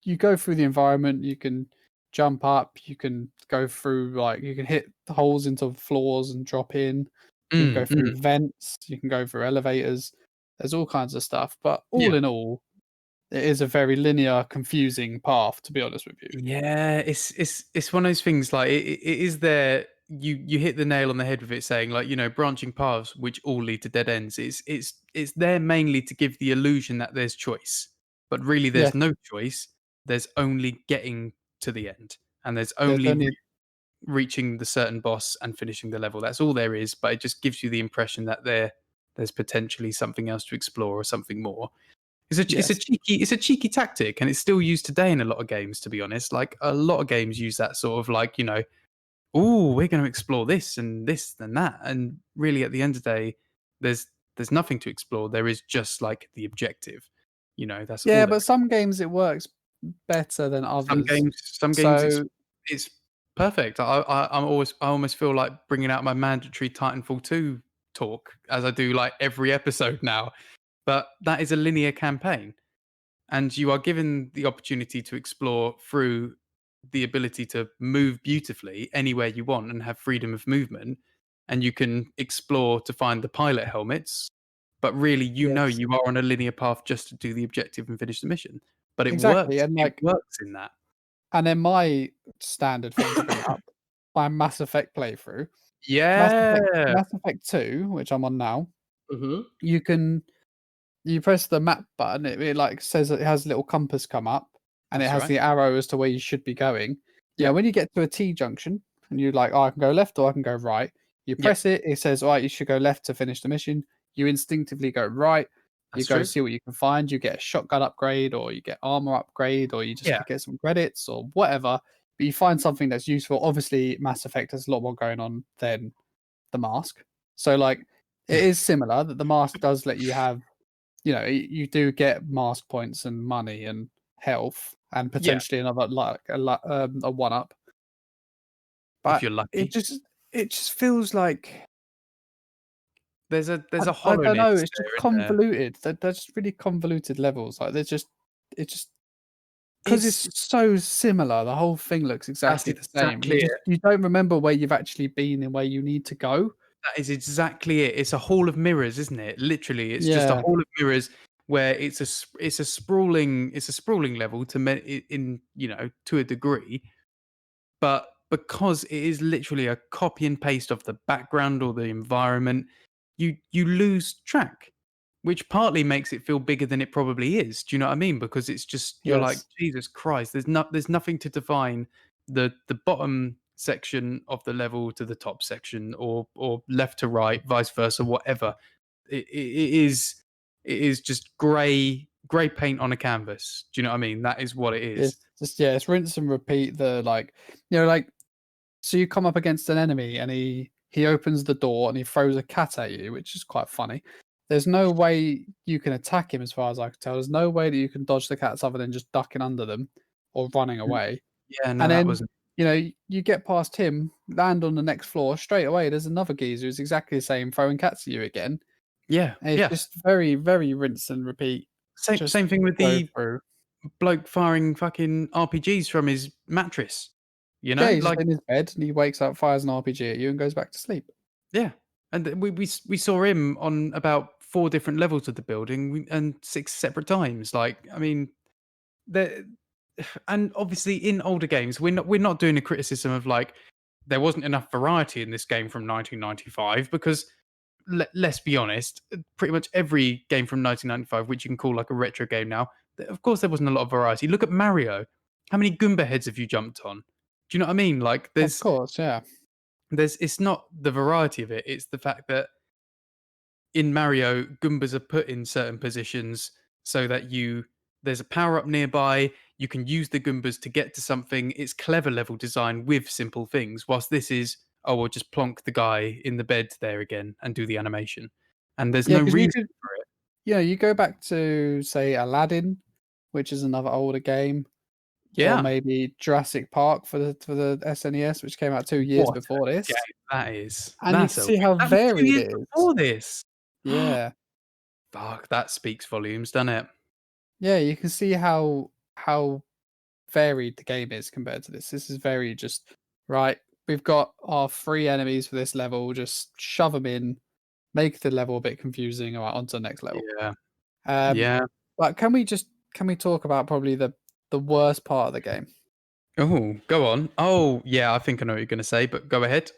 you go through the environment, you can jump up, you can go through like you can hit the holes into floors and drop in, you can go Mm, mm. through vents, you can go through elevators. There's all kinds of stuff, but all Yeah. in all, it is a very linear, confusing path, to be honest with you. Yeah, it's one of those things like it is there. You hit the nail on the head with it, saying like branching paths which all lead to dead ends. It's there mainly to give the illusion that there's choice, but really Yeah, there's no choice. There's only getting to the end, and there's there's only only reaching the certain boss and finishing the level. That's all there is. But it just gives you the impression that there's potentially something else to explore or something more. yes. It's a cheeky tactic, and it's still used today in a lot of games. To be honest, like a lot of games use that sort of like oh, we're going to explore this and this and that, and really at the end of the day, there's nothing to explore. There is just like the objective. That's all Yeah, there but is. some games it works better than others. Some games, So it's perfect. I almost feel like bringing out my mandatory Titanfall 2 talk as I do like every episode now. But that is a linear campaign, and you are given the opportunity to explore through the ability to move beautifully anywhere you want and have freedom of movement, and you can explore to find the pilot helmets, but really yes, you are on a linear path just to do the objective and finish the mission, but exactly, and it like, works in that. and then my standard thing to bring up, my Mass Effect playthrough, Yeah. Mass Effect 2, which I'm on now. Mhm. You can you press the map button, it like says it has a little compass come up, and it That's has right. the arrow as to where you should be going. Now, Yep. when you get to a T junction, and you're like, "Oh, I can go left or I can go right," you Yep. press it, it says, "Alright, you should go left to finish the mission." You instinctively go right, you That's go true. see what you can find, you get a shotgun upgrade, or you get armor upgrade, or you just Yeah. get some credits or whatever, but you find something that's useful. Obviously, Mass Effect has a lot more going on than the Mask. So, like, it is similar that the Mask does let you have you do get mask points and money and health and Yeah, potentially another like a one up, if but you're it lucky. just it just feels like There's a I don't know, hollowness it's just there, isn't there? convoluted. They're just really convoluted levels. Like it just because It's it's so similar. The whole thing looks that's exactly the same. exactly it. You don't remember where you've actually been and where you need to go. That is exactly it. It's a hall of mirrors, isn't it? Literally, it's just a Yeah, hall of mirrors where it's a sprawling level to in to a degree, but because it is literally a copy and paste of the background or the environment, you lose track, which partly makes it feel bigger than it probably is. Do you know what I mean? Because it's just you're like, yes. Jesus Christ, there's nothing to define the bottom section of the level to the top section or left to right, vice versa, whatever. It is just grey paint on a canvas. Do you know what I mean? That is what it is. It's just yeah, it's rinse and repeat the like like so you come up against an enemy and he opens the door and he throws a cat at you, which is quite funny. There's no way you can attack him as far as I can tell. There's no way that you can dodge the cats other than just ducking under them or running Mm, away. yeah, no, And that then, wasn't. you get past him, land on the next floor, straight away there's another geezer who's exactly the same throwing cats at you again. Yeah, And it's yeah. just very, very rinse and repeat. Just Same thing with go the through. bloke firing fucking RPGs from his mattress, Yeah, he's just Like, in his bed and he wakes up, fires an RPG at you, and goes back to sleep. yeah, and we saw him on about 4 different levels of the building, and 6 separate times, like, I mean, there and obviously in older games, we're not doing a criticism of, like, there wasn't enough variety in this game from 1995 because let's be honest, pretty much every game from 1995, which you can call like a retro game now, of course there wasn't a lot of variety. Look at Mario. How many Goomba heads have you jumped on? Do you know what I mean? Like Of course, yeah. it's not the variety of it, it's the fact that in Mario, Goombas are put in certain positions so that there's a power up nearby. You can use the Goombas to get to something. It's clever level design with simple things. Whilst this is, oh, we'll just plonk the guy in the bed there again and do the animation. And there's Yeah, no because you reason could for it. you go back to, say, Aladdin, which is another older game, or Yeah. maybe Jurassic Park for the SNES, which came out 2 years What before a this, game that is. and you can see how That was 2 varied years it is. before this. Yeah. Fuck, that speaks volumes, doesn't it? Yeah, you can see how varied the game is compared to this. This is very just, right, we've got our 3 enemies for this level, just shove them in, make the level a bit confusing, alright, on to the next level. Yeah. Um, Yeah. but can we talk about probably the worst part of the game? Oh, go on. Oh, yeah, I think I know what you're gonna say, but go ahead.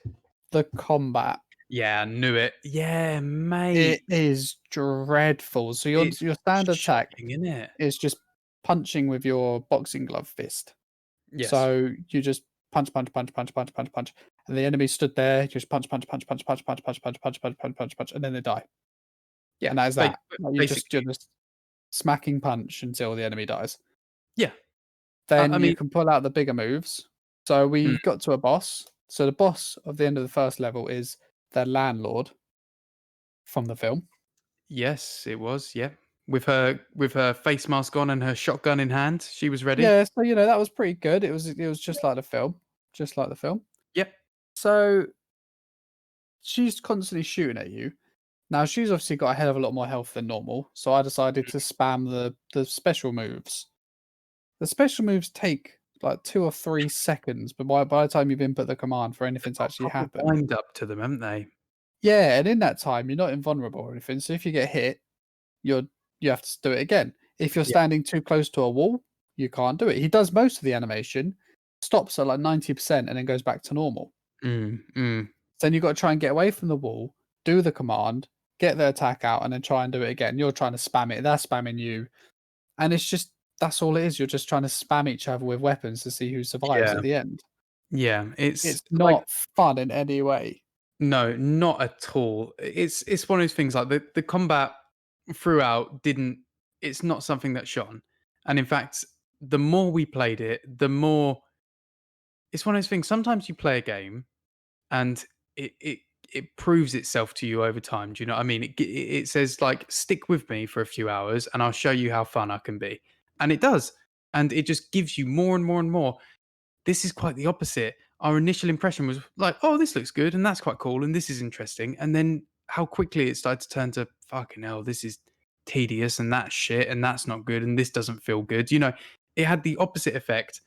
The combat. Yeah, knew it. Yeah, It mate. is dreadful. So It's your standard attack shocking, isn't it? is just punching with your boxing glove fist. Yes. So you just punch, punch, punch, punch, punch, punch, punch, and the enemy stood there, you just punch, punch, punch, punch, punch, punch, punch, punch, punch, punch, punch, punch, punch, and then they die. Yeah, And that is that. Like you're basically. just smacking punch until the enemy dies. Yeah. I Then you mean, can pull out the bigger moves. So mm, we got to a boss. So the boss of the end of the first level is the landlord from the film. yes, it was, yeah. With her face mask on and her shotgun in hand, she was ready. Yeah, so that was pretty good. It was just like the film, just like the film. Yep. So she's constantly shooting at you. Now she's obviously got a hell of a lot more health than normal, so I decided to spam the special moves. The special moves take like 2 or 3 seconds, but by the time you've input the command for They've anything to got a actually proper happen, wind up to them, haven't they? yeah, and in that time you're not invulnerable or anything. So if you get hit, you're you have to do it again. If you're Yeah. standing too close to a wall, you can't do it. He does most of the animation, stops at like 90%, and then goes back to normal. Mm, mm. Then you've got to try and get away from the wall, do the command, get the attack out, and then try and do it again. You're trying to spam it, they're spamming you. And it's just that's all it is. You're just trying to spam each other with weapons to see who survives Yeah. at the end. Yeah, it's It's like not fun in any way. no, not at all. It's one of those things like the combat throughout didn't it's not something that shone. And in fact, the more we played it, the more it's one of those things. Sometimes you play a game and it proves itself to you over time. Do you know what I mean? It says like stick with me for a few hours and I'll show you how fun I can be. And it does. And it just gives you more and more and more. This is quite the opposite. our initial impression was like, "Oh, this looks good, and that's quite cool, and this is interesting." And then how quickly it started to turn to, "Fucking hell, this is tedious, and that's shit, and that's not good, and this doesn't feel good." It had the opposite effect.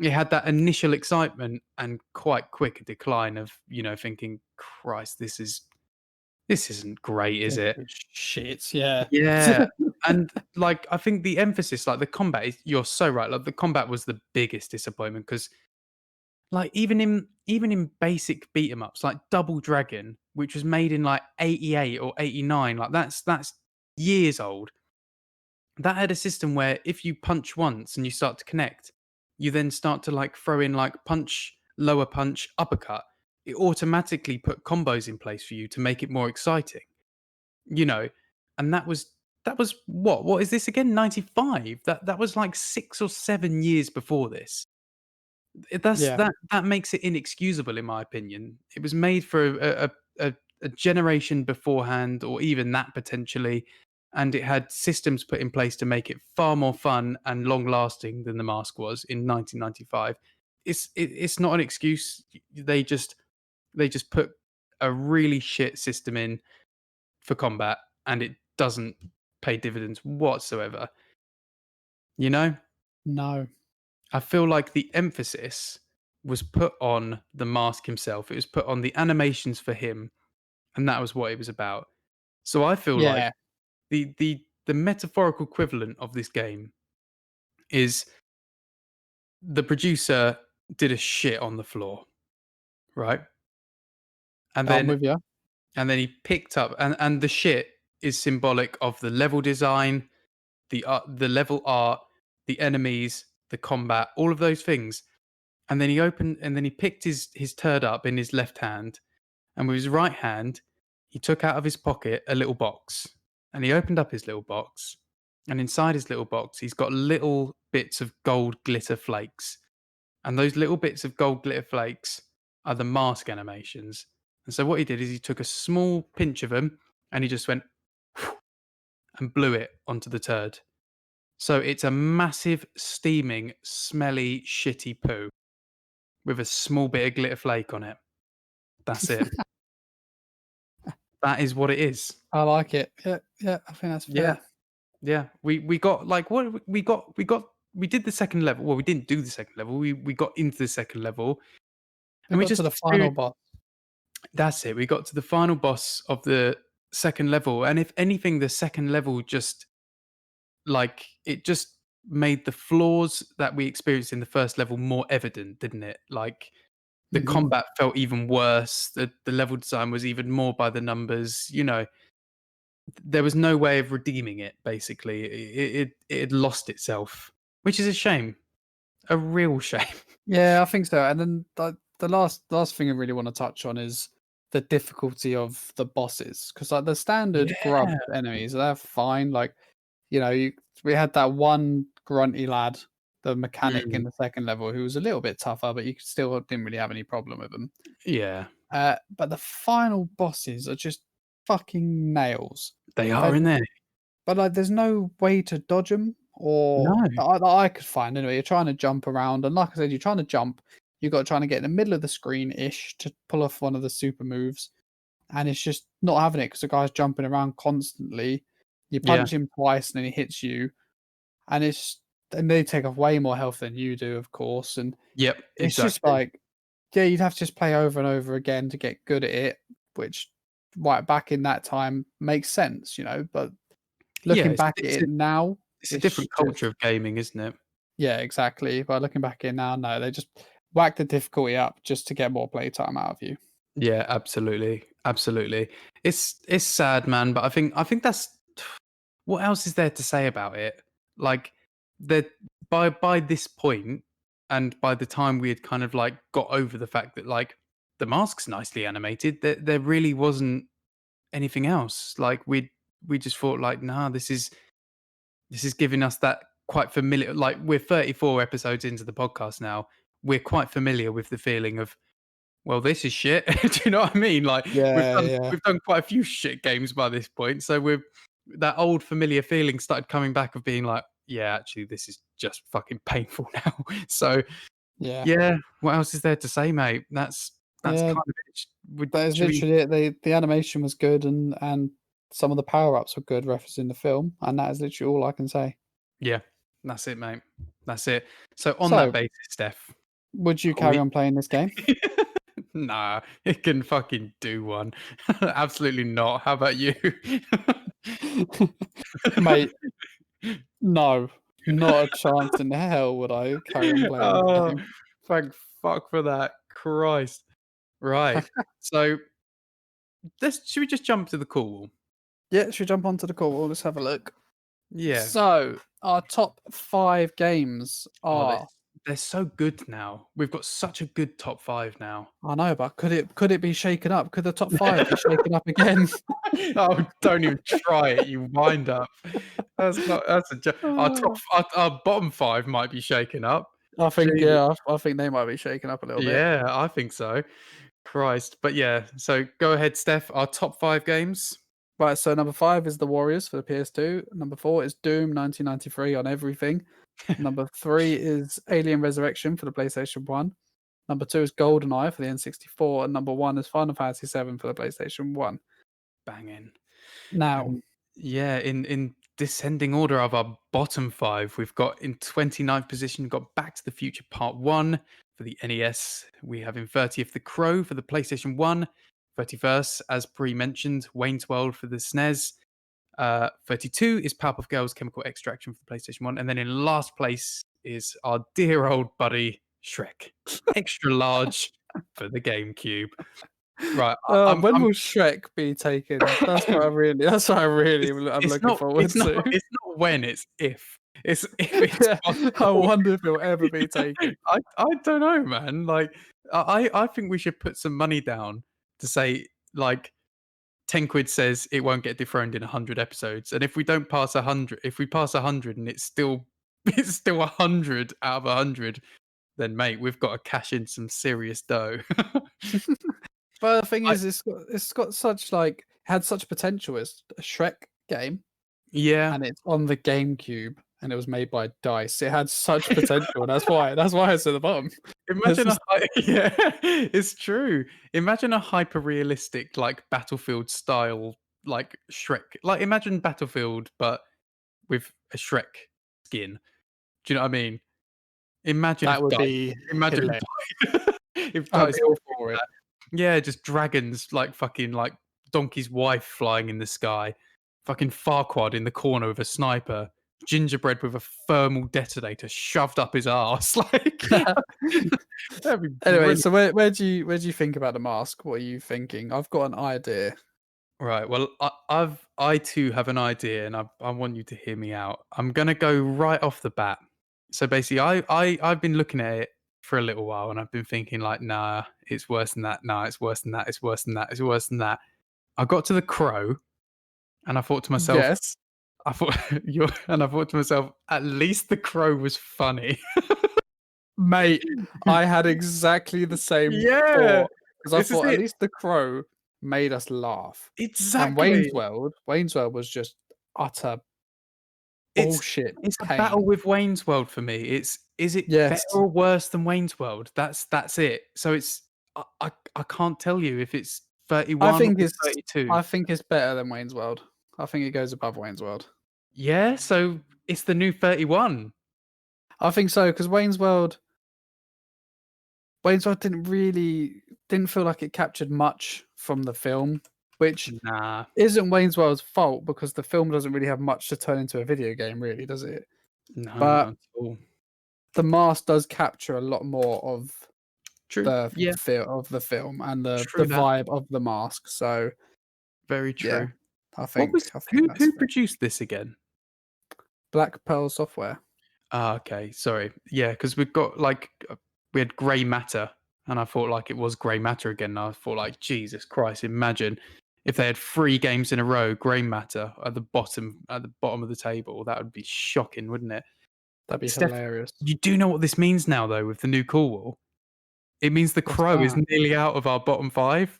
It had that initial excitement and quite quick decline of, thinking, "Christ, this isn't great, is This it?" is shit, yeah. Yeah. And, like, I think the emphasis, like, the combat is you're so right, like, the combat was the biggest disappointment because, like, even in basic beat 'em ups, like Double Dragon, which was made in, like, '88 or '89, like, that's years old. That had a system where if you punch once and you start to connect, you then start to, like, throw in, like, punch, lower punch, uppercut. It automatically put combos in place for you to make it more exciting. You know, and that was what is this again? 95. That was like 6 or 7 years before this. Yeah, That makes it inexcusable in my opinion. It was made for a generation beforehand or even that potentially, and it had systems put in place to make it far more fun and long lasting than The Mask was in 1995. It's not an excuse. They just put a really shit system in for combat, and it doesn't pay dividends whatsoever. You know, no. I feel like the emphasis was put on the mask himself. It was put on the animations for him, and that was what it was about. So I feel like Yeah, the metaphorical equivalent of this game is the producer did a shit on the floor, right? And I'm then with you. and then he picked up, and the shit is symbolic of the level design, the level art, the enemies, the combat, all of those things. And then he picked his turd up in his left hand, and with his right hand, he took out of his pocket a little box, and he opened up his little box, and inside his little box, he's got little bits of gold glitter flakes, and those little bits of gold glitter flakes are the mask animations. And so what he did is he took a small pinch of them, and he just went and blew it onto the turd. So it's a massive, steaming, smelly, shitty poo with a small bit of glitter flake on it. That's it. That is what it is. I like it. Yeah, yeah, I think that's Yeah, fair. yeah. We got like what we did the second level. Well, we didn't do the second level. We got into the second level We and we got to just the final experienced. boss. That's it. We got to the final boss of the second level, and if anything, the second level just made the flaws that we experienced in the first level more evident, didn't it? Like the Mhm. combat felt even worse. The level design was even more by the numbers. There was no way of redeeming it. Basically, it had lost itself, which is a shame, a real shame. Yeah, I think so. And then the last thing I really want to touch on is the difficulty of the bosses, because like the standard grub Yeah. enemies, they're fine. Like we had that one grunty lad, the mechanic Mm, in the second level, who was a little bit tougher, but you still didn't really have any problem with him. yeah, But the final bosses are just fucking nails. they are They're in there. But, like, there's no way to dodge them, No. or that I could find anyway. You're trying to jump around, and like I said, you're trying to jump, you got trying to get in the middle of the screen-ish to pull off one of the super moves, and it's just not having it because the guy's jumping around constantly. You Yeah. punch him twice, and then he hits you, and they take off way more health than you do, of course, and Yep. it's just Exactly. like, yeah, you'd have to just play over and over again to get good at it, which, right, back in that time makes sense, but Yeah. looking back at it now, It's a it's different culture just of gaming, isn't it? yeah, exactly. But looking back at it now, no, they just whack the difficulty up just to get more playtime out of you. Yeah, absolutely, absolutely. It's sad, man, but I think that's what else is there to say about it? Like that by this point, and by the time we had kind of like got over the fact that like the mask's nicely animated, there really wasn't anything else. Like we just thought like, nah, this is giving us that quite familiar. Like we're 34 episodes into the podcast now. We're quite familiar with the feeling of, well, this is shit. Do you know what I mean? Like we've Yeah, done yeah. we've done quite a few shit games by this point, so we've that old familiar feeling started coming back of being like, yeah, actually, this is just fucking painful now. So Yeah. Yeah. What else is there to say, mate? That's Yeah, kind of it. that is Should we? literally it. The animation was good and some of the power-ups were good referencing the film, and that is literally all I can say. Yeah. That's it, mate. That's it. So on that So, basis, Steph, would you are carry we? on playing this game? Nah, it can fucking do one. Absolutely not. How about you? Mate, no. Not a chance in hell would I carry on playing this Oh, game. thank fuck for that. Christ. Right. So let's should we just jump to the call? Yeah, should we jump onto the call? Let's have a look. Yeah. So, our top 5 games Oh, are they're so good now. We've got such a good top five now. I know, but could it be shaken up? Could the top 5 be shaken up again? Oh, don't even try it, you wind up. That's a joke. Ah. Our bottom five might be shaken up. I think, Jesus. yeah, I think they might be shaken up a little bit. Yeah, I think so. Christ. But yeah, so go ahead, Steph. Our top five games. Right, so number 5 is The Warriors for the PS2. Number 4 is Doom 1993 on everything. Number 3 is Alien Resurrection for the PlayStation 1. Number 2 is GoldenEye for the N64, and number 1 is Final Fantasy 7 for the PlayStation 1. Banging. Now, And yeah, in descending order of our bottom five, we've got in 29th position, we've got Back to the Future Part 1 for the NES. We have in 30th The Crow for the PlayStation 1. 31st, as pre-mentioned, Wayne's World for the SNES. 32 is Powerpuff Girls Chemical Extraction for the PlayStation 1. And then in last place is our dear old buddy Shrek. Extra large for the GameCube. Right. when will Shrek be taken? That's what I really I'm It's looking not forward to. it's not when, it's if. It's if it's Yeah, I possible. wonder if it'll ever be taken. I don't know, man. Like, I think we should put some money down to say, like, 10 quid says it won't get dethroned in 100 episodes, and if we don't pass 100, if we pass 100 and it's still it's still 100 out of 100, then, mate, we've got to cash in some serious dough. But the thing I is, it's got such had such potential as a Shrek game, Yeah. and it's on the GameCube, and it was made by DICE. It had such potential, and that's why it's at the bottom. It's Imagine a just yeah, it's true. Imagine a hyper realistic, like, Battlefield style, like, Shrek. Like, imagine Battlefield, but with a Shrek skin. Do you know what I mean? Imagine that if would Dice be imagine hilarious. if I'd Dice be all for did it. that. Yeah, just dragons, like, fucking, like, Donkey's wife flying in the sky, fucking Farquaad in the corner with a sniper, gingerbread with a thermal detonator shoved up his arse, like, that'd be Anyway, brilliant. so where do you think about the mask? What are you thinking? I've got an idea. Right. Well, I too have an idea, and I want you to hear me out. I'm gonna go right off the bat. So basically, I've been looking at it for a little while, and I've been thinking like, nah, it's worse than that. Nah, it's worse than that. It's worse than that. It's worse than that. I got to the crow, and I thought to myself, Yes, I thought I thought to myself, at least the crow was funny. mate. I had exactly the same Yeah, thought because I this is thought at it. least the crow made us laugh, and Exactly. Wayne's World was just utter It's bullshit it's a battle pain. with Wayne's World for me. It's is it better Yes, or worse than Wayne's World? That's it. So it's I can't tell you if it's I 31 think or it's 32. I think it's better than Wayne's World. I think it goes above Wayne's World. Yeah, so it's the new 31. I think so because Wayne's World didn't feel like it captured much from the film, which Nah, isn't Wayne's World's fault because the film doesn't really have much to turn into a video game, really, does it? no, not But at all. the mask does capture a lot more of True. the Yeah, feel of the film and the true that. vibe of the mask. So Very yeah, true. I What think was I think that's who fair. produced this again? Black Pearl Software. Ah, okay. Sorry. Yeah, because we've got like we had grey matter, and I thought like it was grey matter again. And I thought like Jesus Christ, imagine if they had 3 games in a row, grey matter at the bottom of the table. That would be shocking, wouldn't it? That'd be Steph, hilarious. you do know what this means now though with the new call wall. It means the What's crow is that? nearly out of our bottom five,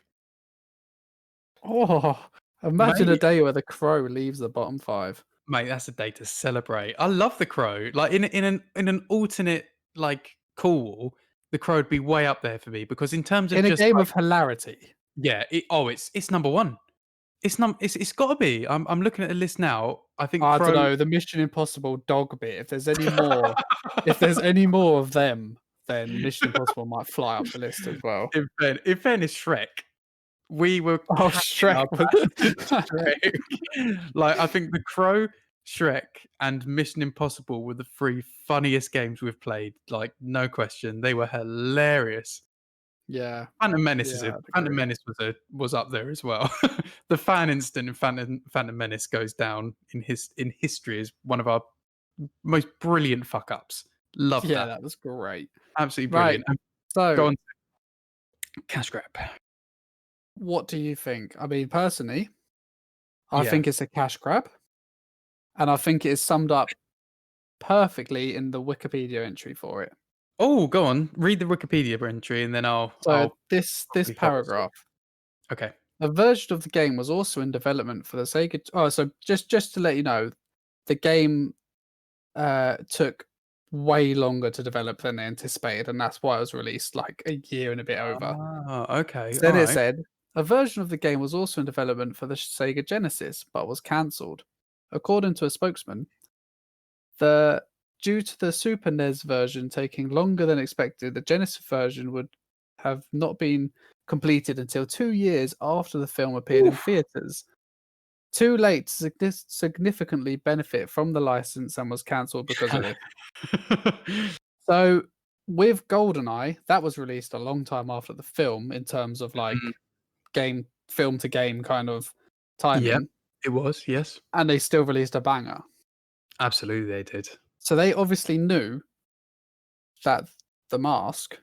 Oh, imagine a mate. day where the crow leaves the bottom 5. Mate, that's a day to celebrate. I love the crow. Like in an alternate like call wall. The Crow would be way up there for me because in terms of In a just game like of hilarity. yeah, it's number 1. It's gotta be. I'm looking at a list now. I think I don't Crow know, the Mission Impossible dog bit, if there's any more of them, then Mission Impossible might fly up the list as well. In fairness, Shrek, we were Oh, catching Shrek up was at Shrek. Like, I think The Crow, Shrek, and Mission Impossible were the 3 funniest games we've played, like, no question. They were hilarious. Yeah, Phantom I'd agree. Menace was up there as well. The fan instant in Phantom Menace goes down in history as one of our most brilliant fuck ups. Love Yeah, that. that was great. Absolutely Right, brilliant. And go so on, cash grab. what do you think? I mean, personally, I Yeah. think it's a cash grab, and I think it is summed up perfectly in the Wikipedia entry for it. Oh, go on. Read the Wikipedia entry and then So I'll this quickly follow suit. paragraph, Okay. a version of the game was also in development for the Sega. Oh, so just to let you know, the game took way longer to develop than they anticipated, and that's why it was released like a year and a bit over. Okay. Then it Alright. said a version of the game was also in development for the Sega Genesis, but was cancelled. According to a spokesman, the due to the Super NES version taking longer than expected, the Genesis version would have not been completed until 2 years after the film appeared in Oof. theaters. Too late to significantly benefit from the license and was cancelled because of this. So with GoldenEye, that was released a long time after the film in terms of Mm. like game film to game kind of Yep. timing, It was, yes. and they still released a banger. Absolutely they did. So they obviously knew that The Mask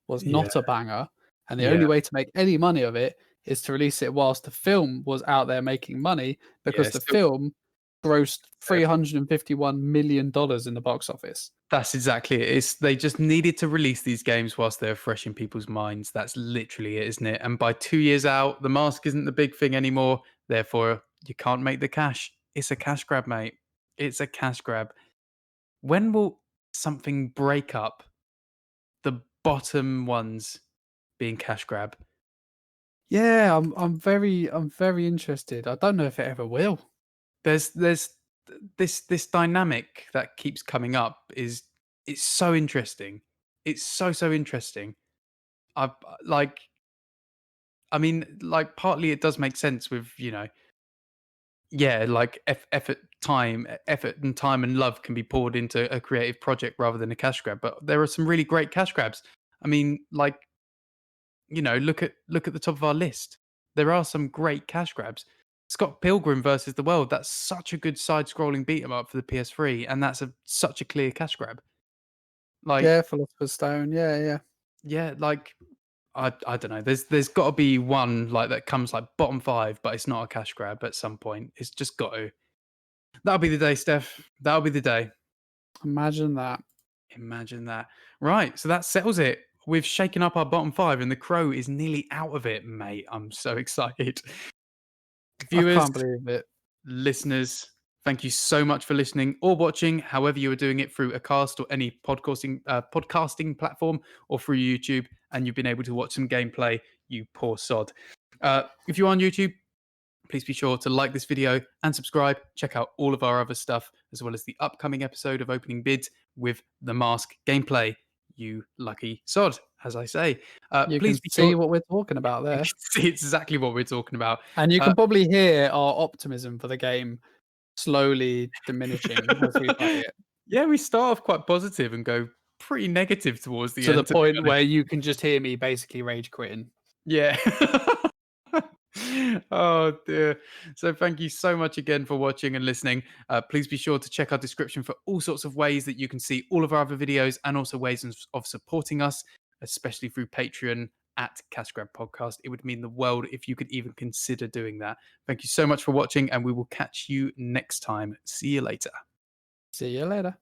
was Yeah. not a banger, and the only Yeah. way to make any money of it is to release it whilst the film was out there making money Yeah, because the still film grossed there. $351 million in the box office. That's exactly it. It's they just needed to release these games whilst they're fresh in people's minds. That's literally it, isn't it? And by 2 years out, the mask isn't the big thing anymore. Therefore, you can't make the cash. It's a cash grab, mate. It's a cash grab. When will something break up the bottom ones being cash grab? Yeah, I'm very interested. I don't know if it ever will. There's this dynamic that keeps coming up is it's so interesting. It's so interesting. I like I mean, like, partly it does make sense with, yeah, like effort and time and love can be poured into a creative project rather than a cash grab. But there are some really great cash grabs. I mean, like, look at the top of our list. There are some great cash grabs. Scott Pilgrim versus the World. That's such a good side-scrolling beat 'em up for the PS3, and that's such a clear cash grab. Like, Yeah, Philosopher's Stone. Yeah, yeah. yeah, like I don't know. There's got to be one like that comes like bottom 5, but it's not a cash grab at some point. It's just got to. That'll be the day, Steph. That'll be the day. Imagine that. Imagine that. Right, so that settles it. We've shaken up our bottom 5 and the Crow is nearly out of it, mate. I'm so excited. I Viewers, can't believe it. listeners, thank you so much for listening or watching, however you are doing it through a cast or any podcasting platform or through YouTube, and you've been able to watch some gameplay. You poor sod. If you're on YouTube, please be sure to like this video and subscribe. Check out all of our other stuff, as well as the upcoming episode of Opening Bids with the Mask gameplay. You lucky sod, as I say. You can Please be sure see what we're talking about you there. can see exactly what we're talking about. And you Uh, can probably hear our optimism for the game slowly diminishing as we play it, yeah, we start off quite positive and go pretty negative towards the to the end, to be point honest. where you can just hear me basically rage quitting. Yeah. Oh dear. So thank you so much again for watching and listening. Please be sure to check our description for all sorts of ways that you can see all of our other videos and also ways of supporting us, especially through Patreon at Cash Grab Podcast. It would mean the world if you could even consider doing that. Thank you so much for watching, and we will catch you next time. See you later. See you later.